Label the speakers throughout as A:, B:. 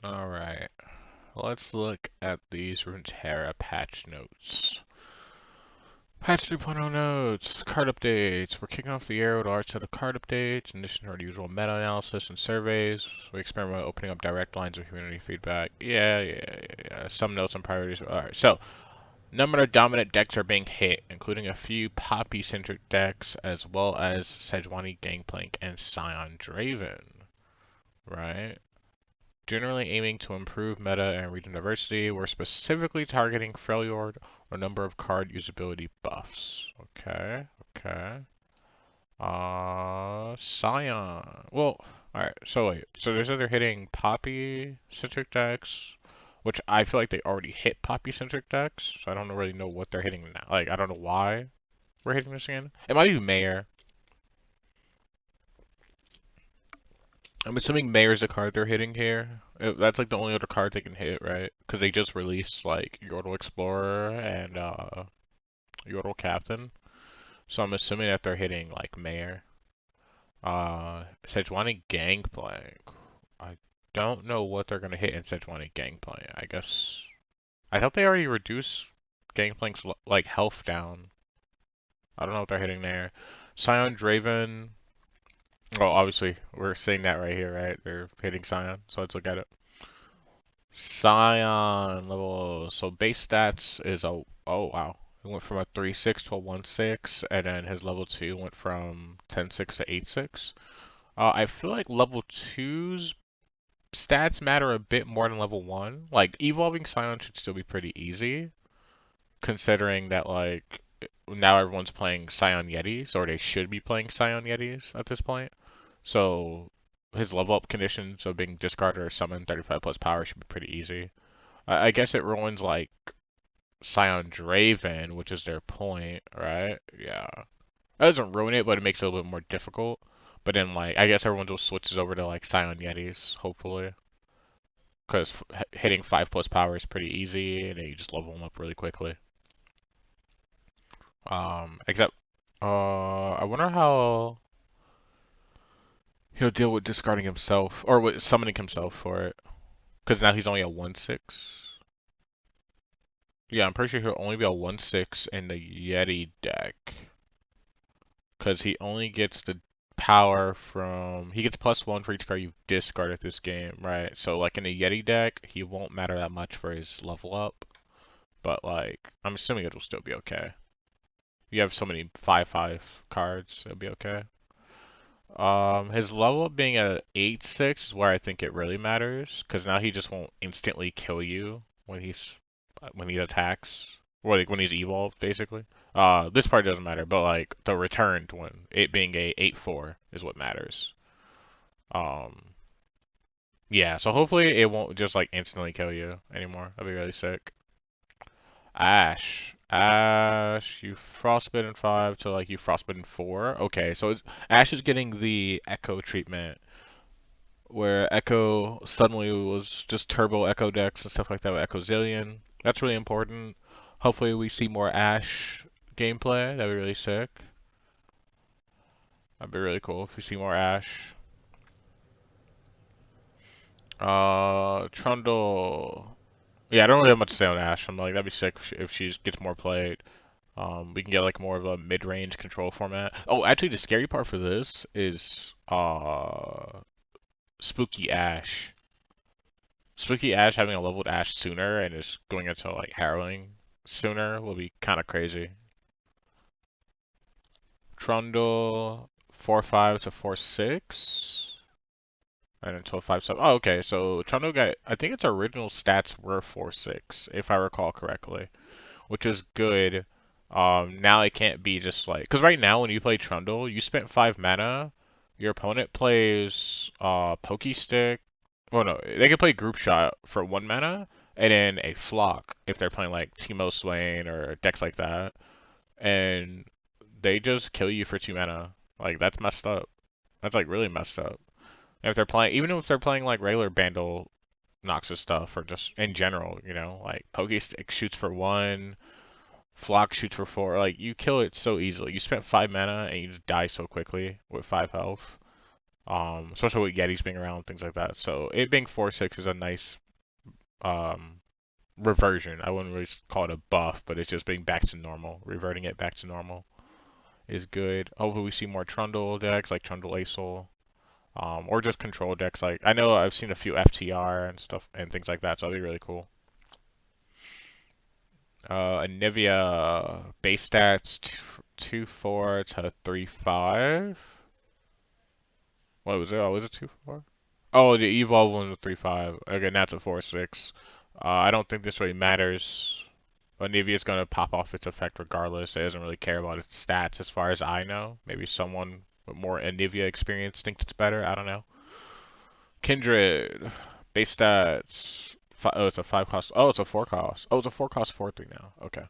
A: Alright, let's look at these Runeterra patch notes. Patch 3.0 notes, card updates. We're kicking off the year with a large set of card updates. In addition to our usual meta-analysis and surveys, we experiment with opening up direct lines of community feedback. Yeah. Some notes on priorities. Alright, so, number of dominant decks are being hit, including a few Poppy-centric decks, as well as Sejuani Gangplank and Sion Draven. Right? Generally aiming to improve meta and region diversity, we're specifically targeting Freljord or number of card usability buffs. Okay. Sion. Well, alright, so wait. So there's either hitting Poppy-centric decks, which I feel like they already hit Poppy-centric decks, so I don't really know what they're hitting now. Like, I don't know why we're hitting this again. It might be Mayor. I'm assuming Mayor's the card they're hitting here. That's like the only other card they can hit, right? Because they just released like Yordle Explorer and Yordle Captain. So I'm assuming that they're hitting like Mayor. Sejuani Gangplank. I don't know what they're gonna hit in Sejuani Gangplank. I guess I thought they already reduced Gangplank's like health down. I don't know what they're hitting there. Sion Draven. Oh, obviously we're seeing that right here, right? They're hitting Sion, so let's look at it. Sion level, so base stats is a, oh wow. It went from a 3-6 to a 1-6, and then his level 2 went from 10-6 to 8-6. I feel like level 2's stats matter a bit more than level 1. Like, evolving Sion should still be pretty easy, considering that, like, now everyone's playing Sion Yetis, or they should be playing Sion Yetis at this point. So, his level up conditions of being discarded or summoned 35 plus power should be pretty easy. I guess it ruins like Sion Draven, which is their point, right? Yeah. That doesn't ruin it, but it makes it a little bit more difficult. But then, like, I guess everyone just switches over to like Sion Yetis, hopefully, because hitting 5 plus power is pretty easy, and then you just level them up really quickly. Except, I wonder how he'll deal with discarding himself or with summoning himself for it, because now he's only a 1-6. Yeah, I'm pretty sure he'll only be a 1-6 in the Yeti deck. Because he only gets the power from... He gets +1 for each card you discarded this game, right? So, like, in a Yeti deck, he won't matter that much for his level up. But, like, I'm assuming it'll still be okay. You have so many 5/5 cards, it'll be okay. His level up being at 8-6 is where I think it really matters. Because now he just won't instantly kill you when he attacks. Or, like, when he's evolved, basically. This part doesn't matter, but like the returned one, it being a 8/4 is what matters. Um, yeah, so hopefully it won't just like instantly kill you anymore. That'd be really sick. Ashe, you frostbitten 5 to like you frostbitten 4. Okay, so Ashe is getting the Echo treatment, where Echo suddenly was just turbo Echo decks and stuff like that with Echo Zillion. That's really important. Hopefully we see more Ashe gameplay. That'd be really sick. That'd be really cool if we see more Ashe. Trundle. Yeah, I don't really have much to say on Ashe. I'm like, that'd be sick if she gets more played. We can get like more of a mid-range control format. Oh, actually, the scary part for this is Spooky Ashe. Spooky Ashe having a leveled Ashe sooner and just going into like harrowing sooner will be kind of crazy. Trundle 4/5 to 4/6. And until 5/7. Oh, okay. So Trundle got, I think its original stats were 4/6, if I recall correctly, which is good. Now it can't be just like, because right now when you play Trundle, you spent 5 mana. Your opponent plays Pokey Stick. Well, no, they can play Group Shot for 1 mana, and then a Flock if they're playing like Teemo Swain or decks like that, and they just kill you for 2 mana. Like that's messed up. That's like really messed up. If they're playing, even if they're playing like regular Bandle Noxus stuff, or just in general, like Pokestick shoots for 1, Flock shoots for 4, like you kill it so easily. You spent 5 mana and you just die so quickly with 5 health. Especially with Yetis being around, things like that. So it being 4/6 is a nice um, reversion. I wouldn't really call it a buff, but it's just being back to normal. Reverting it back to normal is good. Hopefully we see more Trundle decks like Trundle Acel, or just control decks. Like I know I've seen a few FTR and stuff and things like that, so that'll be really cool. Anivia base stats 2/4 to 3/5. What was it? Oh, was it 2/4? Oh, the evolve one was 3/5. Again, that's a 4/6. I don't think this really matters. Anivia's gonna pop off its effect regardless. It doesn't really care about its stats as far as I know. Maybe someone with more Anivia experience thinks it's better. I don't know. Kindred base stats. Oh, it's a 5 cost. Oh, it's a 4 cost. Oh, it's a 4 cost 4/3 now. Okay.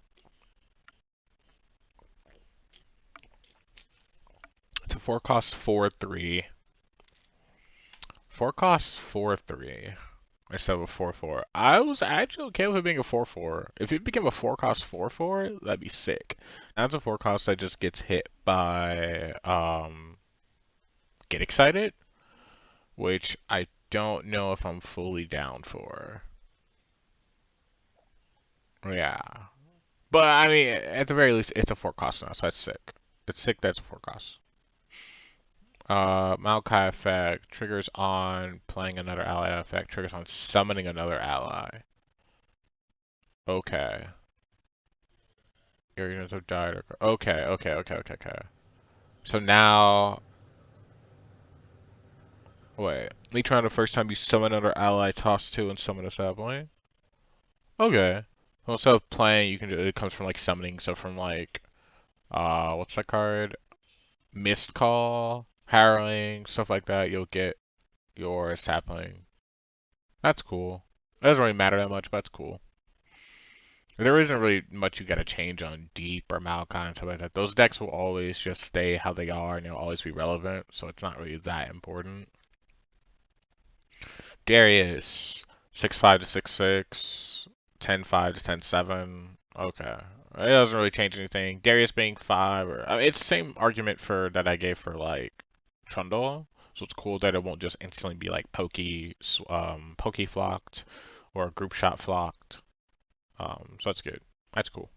A: It's a 4 cost 4/3. 4 costs 4/3 instead of a 4/4. I was actually okay with it being a 4/4. If it became a 4 cost 4/4, that'd be sick. Now it's a 4 cost that just gets hit by Get Excited, which I don't know if I'm fully down for. Yeah. But I mean, at the very least, it's a 4 cost now, so that's sick. It's sick that's a 4 cost. Maokai effect triggers on playing another ally effect, triggers on summoning another ally. Okay. Your units have died. Okay. So now, wait. Each round the first time you summon another ally, toss 2 and summon a sapling. Okay. Well, instead of playing, you can do it comes from like summoning, so from like, what's that card? Mist Call, Harrowing, stuff like that, you'll get your sapling. That's cool. It doesn't really matter that much, but that's cool. There isn't really much you gotta change on Deep or Maokai and stuff like that. Those decks will always just stay how they are and they'll always be relevant, so it's not really that important. Darius, 6/5 to 6/6, 10/5 to 10/7. Okay. It doesn't really change anything. Darius being 5, or I mean, it's the same argument for that I gave for like Trundle. So it's cool that it won't just instantly be like pokey flocked or group shot flocked. So that's good. That's cool.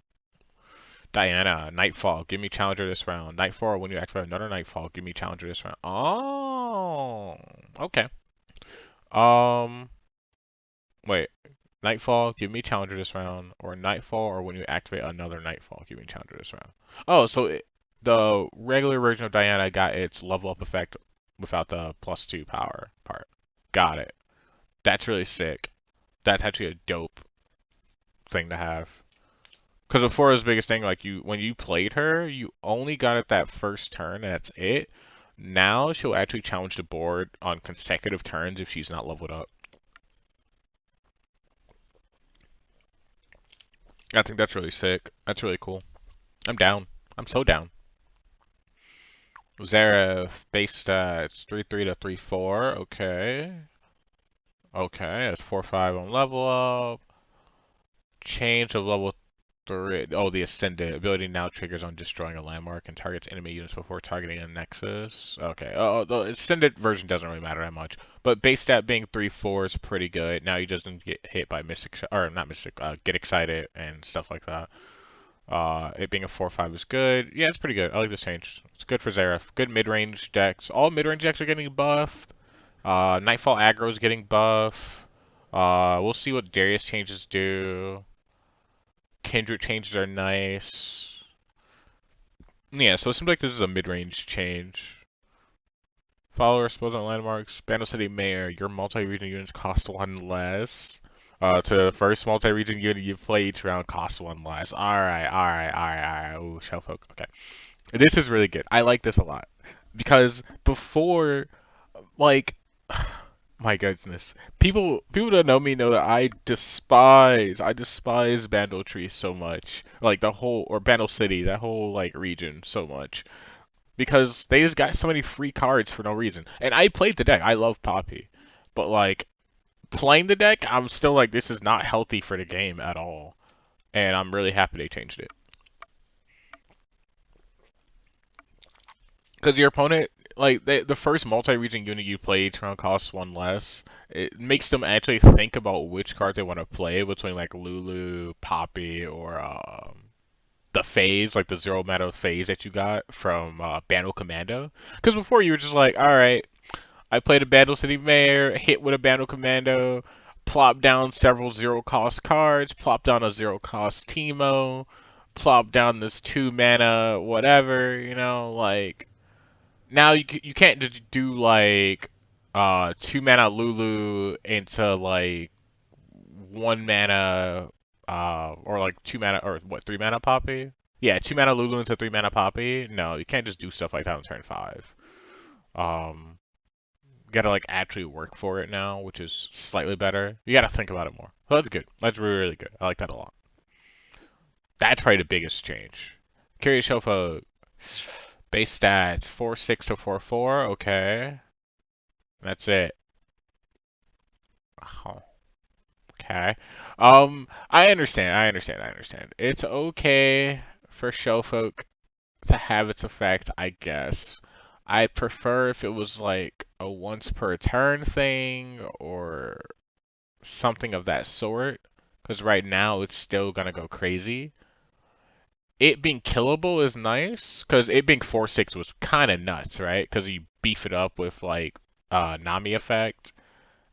A: Diana, Nightfall, give me Challenger this round. Nightfall, when you activate another Nightfall, give me Challenger this round. Oh, okay. Um, wait. Nightfall, give me Challenger this round, or Nightfall, or when you activate another Nightfall, give me Challenger this round. Oh, so the regular version of Diana got its level up effect without the +2 power part. Got it. That's really sick. That's actually a dope thing to have. Because before it was the biggest thing, like when you played her, you only got it that first turn, and that's it. Now she'll actually challenge the board on consecutive turns if she's not leveled up. I think that's really sick. That's really cool. I'm down. I'm so down. Xerath, base stats, 3/3 to 3/4. Okay. Okay, that's 4/5 on level up. Change of level 3. Oh, the Ascendant. Ability now triggers on destroying a landmark and targets enemy units before targeting a nexus. Okay. Oh, the Ascendant version doesn't really matter that much. But base stat being 3/4 is pretty good. Now he doesn't get hit by Mystic, or not Mystic, Get Excited and stuff like that. It being a 4/5 is good. Yeah, it's pretty good. I like this change. It's good for Xerath. Good mid-range decks. All mid-range decks are getting buffed. Nightfall aggro is getting buff. We'll see what Darius changes do. Kindred changes are nice. Yeah, so it seems like this is a mid-range change. Follower explodes on landmarks. Bandle City Mayor, your multi-region units cost 1 less. To the first multi-region unit you play each round costs 1 less. Alright. Ooh, Shellfolk. Okay. This is really good. I like this a lot. Because before, like, my goodness. People that know me know that I despise Bandle Tree so much. Like the whole, or Bandle City, that whole like region so much. Because they just got so many free cards for no reason. And I played the deck. I love Poppy. But like playing the deck, I'm still like this is not healthy for the game at all. And I'm really happy they changed it. Because your opponent, like the first multi-region unit you play each round costs one less. It makes them actually think about which card they want to play between like Lulu, Poppy, or the phase, like the zero mana phase that you got from Bandle Commando. Because before you were just like, all right, I played a Bandle City Mayor, hit with a Bandle Commando, plop down several zero cost cards, plop down a zero cost Teemo, plop down this 2 mana whatever, like now you can't just do like 2 mana Lulu into like 1 mana or like 2 mana or what 3 mana Poppy? Yeah, 2 mana Lulu into 3 mana Poppy. No, you can't just do stuff like that on turn 5. Um, you gotta like actually work for it now, which is slightly better. You gotta think about it more. So that's good. That's really really good. I like that a lot. That's probably the biggest change. Curious Shellfolk. Base stats 4-6 to 4-4. Okay, that's it. Oh, okay. I understand. I understand. I understand. It's okay for Shellfolk to have its effect, I guess. I'd prefer if it was like a once per turn thing or something of that sort. Because right now it's still gonna go crazy. It being killable is nice. Because it being 4-6 was kind of nuts, right? Because you beef it up with like Nami effect.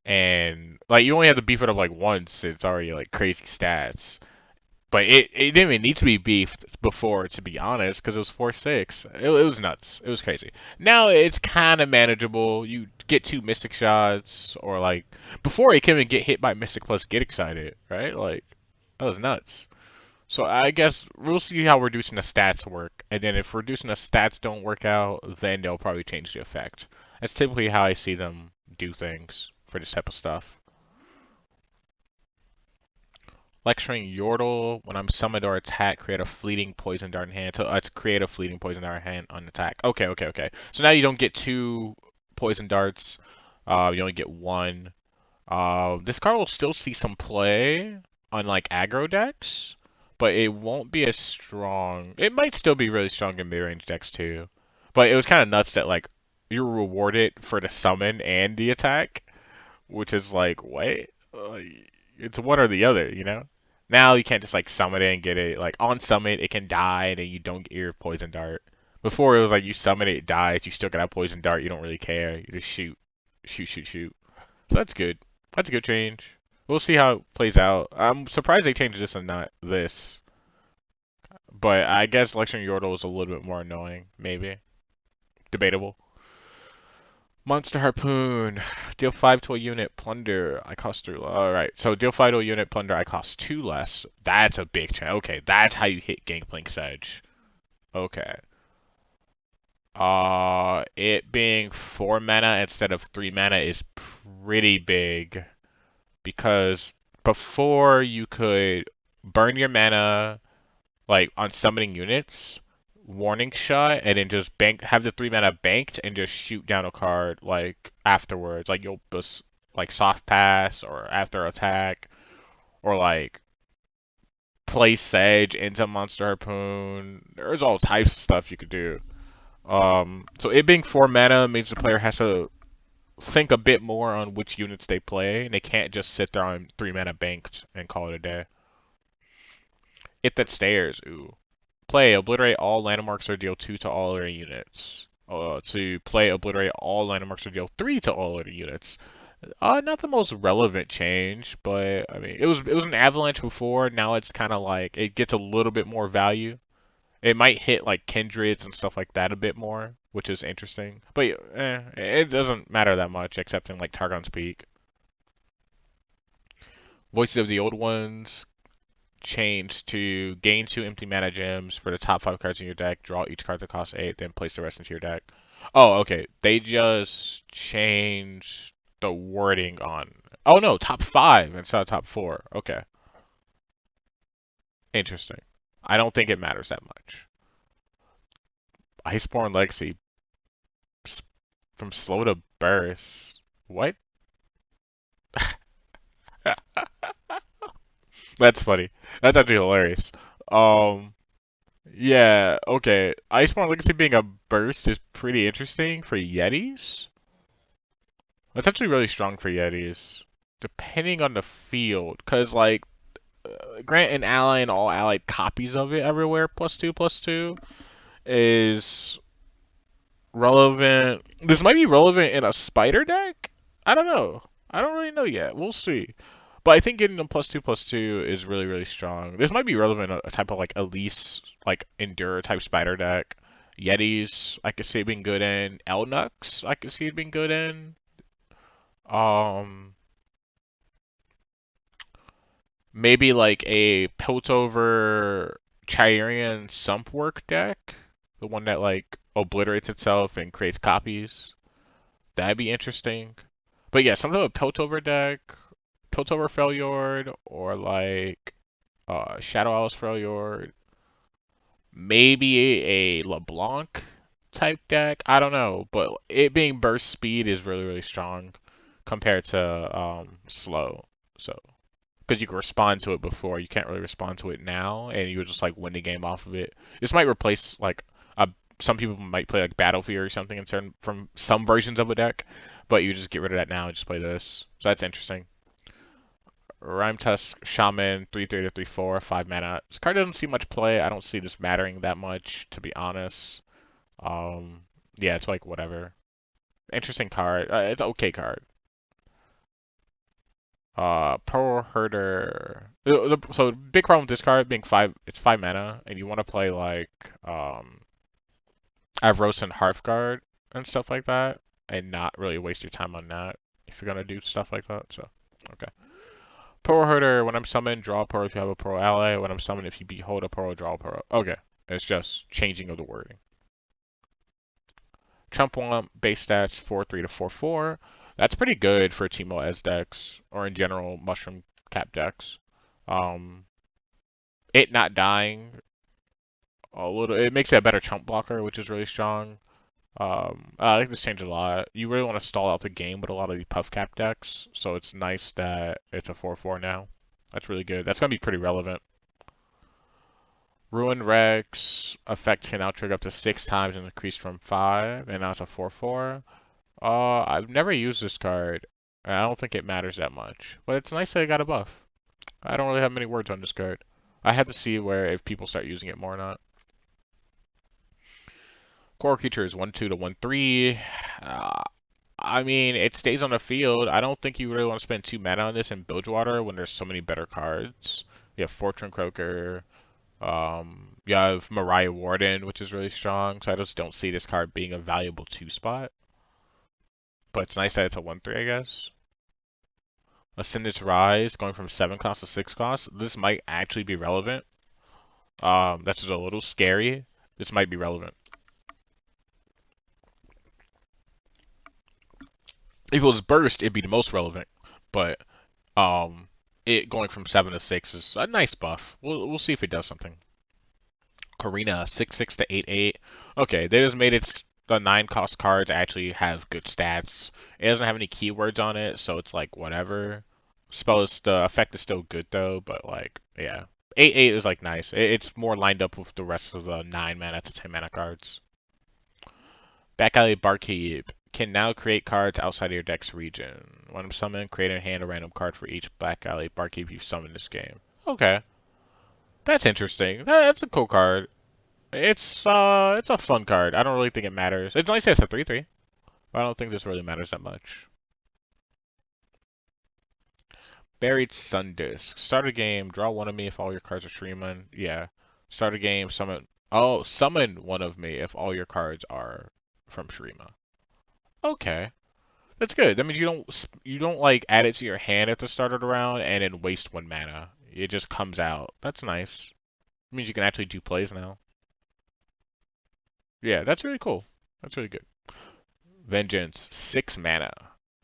A: And like you only have to beef it up like once, it's already like crazy stats. But it didn't even need to be beefed before, to be honest, because it was 4-6. It was nuts. It was crazy. Now it's kind of manageable. You get 2 Mystic shots, or like before it can even get hit by Mystic plus get excited, right? Like that was nuts. So I guess we'll see how reducing the stats work, and then if reducing the stats don't work out, then they'll probably change the effect. That's typically how I see them do things for this type of stuff. Lecturing Yordle, when I'm summoned or attacked, create a fleeting poison dart in hand. So let's create a fleeting poison dart in hand on attack. Okay, okay, okay. So now you don't get 2 poison darts. You only get 1. This card will still see some play on like aggro decks, but it won't be as strong. It might still be really strong in mid-range decks too. But it was kind of nuts that like you're rewarded for the summon and the attack, which is like, what? It's one or the other, you know? Now you can't just like summon it and get it. Like on summon, it can die and then you don't get your poison dart. Before it was like you summon it, it dies, you still got a poison dart, you don't really care. You just shoot. Shoot, shoot, shoot. So that's good. That's a good change. We'll see how it plays out. I'm surprised they changed this and not this. But I guess Lecturing Yordle is a little bit more annoying, maybe. Debatable. Monster Harpoon. Deal 5 to a unit, plunder. I cost 3. Alright, so deal 5 to a unit, plunder. I cost 2 less. That's a big change. Okay, that's how you hit Gangplank's Edge. Okay. It being 4 mana instead of 3 mana is pretty big. Because before you could burn your mana, like on summoning units, warning shot, and then just have the 3 mana banked and just shoot down a card like afterwards. Like you'll just like soft pass or after attack, or like play Sedge into Monster Harpoon. There's all types of stuff you could do. So it being 4 mana means the player has to think a bit more on which units they play, and they can't just sit there on 3 mana banked and call it a day. If that stairs, ooh. Play, obliterate all landmarks or deal 2 to all other units. To play, obliterate all landmarks or deal 3 to all other units. Not the most relevant change, but I mean, it was an avalanche before. Now it's kind of like it gets a little bit more value. It might hit like kindreds and stuff like that a bit more, which is interesting. But it doesn't matter that much, except in like Targon's Peak. Voices of the Old Ones changed to gain 2 empty mana gems for the top 5 cards in your deck, draw each card that costs 8, then place the rest into your deck. Oh, okay. They just changed the wording on. Oh no, top 5 instead of top 4. Okay. Interesting. I don't think it matters that much. Iceborn Legacy from slow to burst. What? That's funny. That's actually hilarious. Um, Yeah, okay. Iceborn Legacy being a burst is pretty interesting for Yetis. It's actually really strong for Yetis, depending on the field. Because, like, grant an ally and all allied copies of it everywhere, +2/+2, is relevant. This might be relevant in a spider deck? I don't know. I don't really know yet. We'll see. But I think getting them +2/+2 is really, really strong. This might be relevant in a type of like Elise, like Endure type spider deck. Yetis, I could see it being good in. Elnux, I could see it being good in. Um, Maybe like a Piltover Chironian Sump Work deck. The one that like obliterates itself and creates copies. That'd be interesting. But yeah, something with Piltover deck, Piltover Freljord, or like Shadow Alice Freljord. Maybe a LeBlanc type deck. I don't know, but it being burst speed is really really strong compared to slow. So because you can respond to it before, you can't really respond to it now, and you would just like win the game off of it. This might replace like a some people might play like Battlefield or something in certain from some versions of a deck, but you just get rid of that now and just play this. So that's interesting. Rimetusk Shaman 3/3 to 3/4, 5 mana. This card doesn't see much play. I don't see this mattering that much, to be honest. Um, yeah, it's like whatever. Interesting card. It's an okay card. Poro Herder. So big problem with this card being it's 5 mana, and you want to play like Avros and Hearthguard and stuff like that, and not really waste your time on that if you're gonna do stuff like that. So, okay. Poro Herder, when I'm summoned, draw a Poro if you have a Poro ally. When I'm summoned, if you behold a Poro, draw a Poro. Okay. It's just changing of the wording. Chump Whump, base stats 4/3 to 4/4. That's pretty good for Teemo as decks, or in general, Mushroom Cap decks. Um, it not dying a little, it makes it a better chump blocker, which is really strong. I like this change a lot. You really want to stall out the game with a lot of the puff cap decks, so it's nice that it's a 4/4 now. That's really good. That's gonna be pretty relevant. Ruin Rex effect can now trigger up to 6 times and increase from 5, and now it's a 4/4. I've never used this card, and I don't think it matters that much. But it's nice that it got a buff. I don't really have many words on this card. I have to see where if people start using it more or not. Core creature is 1/2 to 1/3. I mean, it stays on the field. I don't think you really want to spend 2 mana on this in Bilgewater when there's so many better cards. You have Fortune Croaker. You have Mariah Warden, which is really strong. So I just don't see this card being a valuable 2 spot. But it's nice that it's a 1/3, I guess. Ascendant's Rise, going from 7 cost to 6 cost. This might actually be relevant. That's just a little scary. This might be relevant. If it was burst, it'd be the most relevant. But um, it going from 7 to 6 is a nice buff. We'll see if it does something. Corina 6/6 to 8/8. Okay, they just made it the 9 cost cards actually have good stats. It doesn't have any keywords on it, so it's like whatever. The effect is still good though, but like yeah. 8/8 is like nice. It's more lined up with the rest of the 9 mana to 10 mana cards. Backalley Barkeep can now create cards outside of your deck's region. When summoned, create and hand a random card for each Backalley Barkeep you summon this game. Okay, that's interesting. That's a cool card. It's a fun card. I don't really think it matters. It's nice that it's a 3/3. But I don't think this really matters that much. Buried Sun Disk. Start a game, draw one of me if all your cards are Shreeman. Yeah. Start a game, summon. Oh, summon one of me if all your cards are from Shreema. Okay. That's good. That means you don't like add it to your hand at the start of the round and then waste 1 mana. It just comes out. That's nice. It means you can actually do plays now. Yeah, that's really cool. That's really good. Vengeance, 6 mana.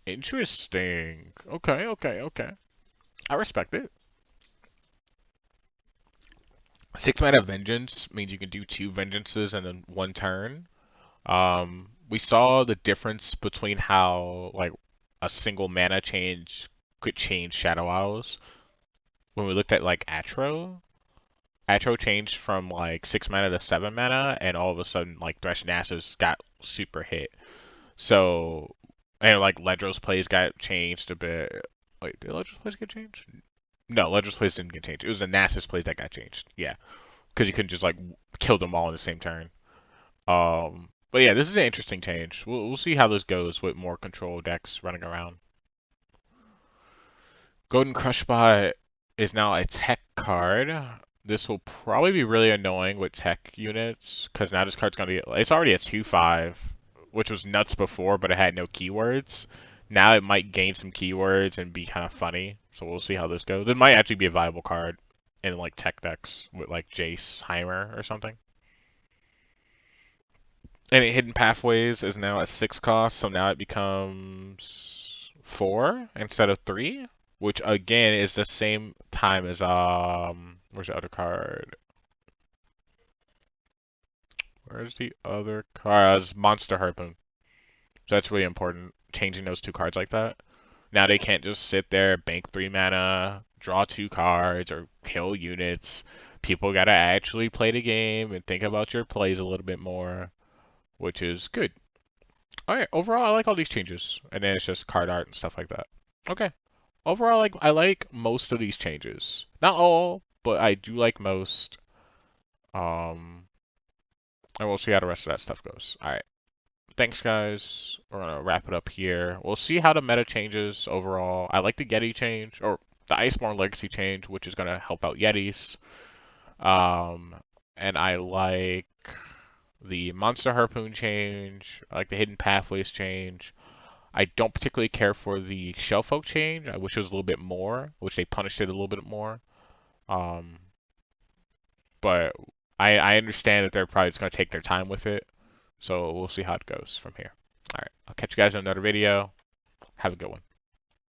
A: Interesting. Okay, okay, okay. I respect it. 6 mana Vengeance means you can do 2 Vengeances in 1 turn. We saw the difference between how like a single mana change could change Shadow Owls when we looked at like Atro. Atro changed from like 6 mana to 7 mana, and all of a sudden, like Thresh Nasus got super hit. So, and like Ledro's plays got changed a bit. Wait, did Ledro's plays get changed? No, Ledro's plays didn't get changed. It was the Nasus plays that got changed. Yeah, because you couldn't just like kill them all in the same turn. But yeah, this is an interesting change. We'll see how this goes with more control decks running around. Golden Crushbot is now a tech card. This will probably be really annoying with tech units, because now this card's going to be... It's already a 2/5, which was nuts before, but it had no keywords. Now it might gain some keywords and be kind of funny, so we'll see how this goes. It might actually be a viable card in like tech decks with like Jace, Heimer, or something. And Hidden Pathways is now a 6 cost, so now it becomes 4 instead of 3, which again is the same time as where's the other card? Where's the other card? It's Monster Harpoon. So that's really important, changing those two cards like that. Now they can't just sit there, bank 3 mana, draw 2 cards, or kill units. People gotta actually play the game and think about your plays a little bit more, which is good. Alright, overall I like all these changes. And then it's just card art and stuff like that. Okay. Overall I like most of these changes. Not all, but I do like most. And we'll see how the rest of that stuff goes. Alright. Thanks guys. We're gonna wrap it up here. We'll see how the meta changes overall. I like the YETI change, or the Iceborn Legacy change, which is gonna help out Yetis. And I like the Monster Harpoon change. I like the Hidden Pathways change. I don't particularly care for the Shellfolk change. I wish it was a little bit more, which they punished it a little bit more. Um, but I understand that they're probably just going to take their time with it. So we'll see how it goes from here. All right. I'll catch you guys in another video. Have a good one.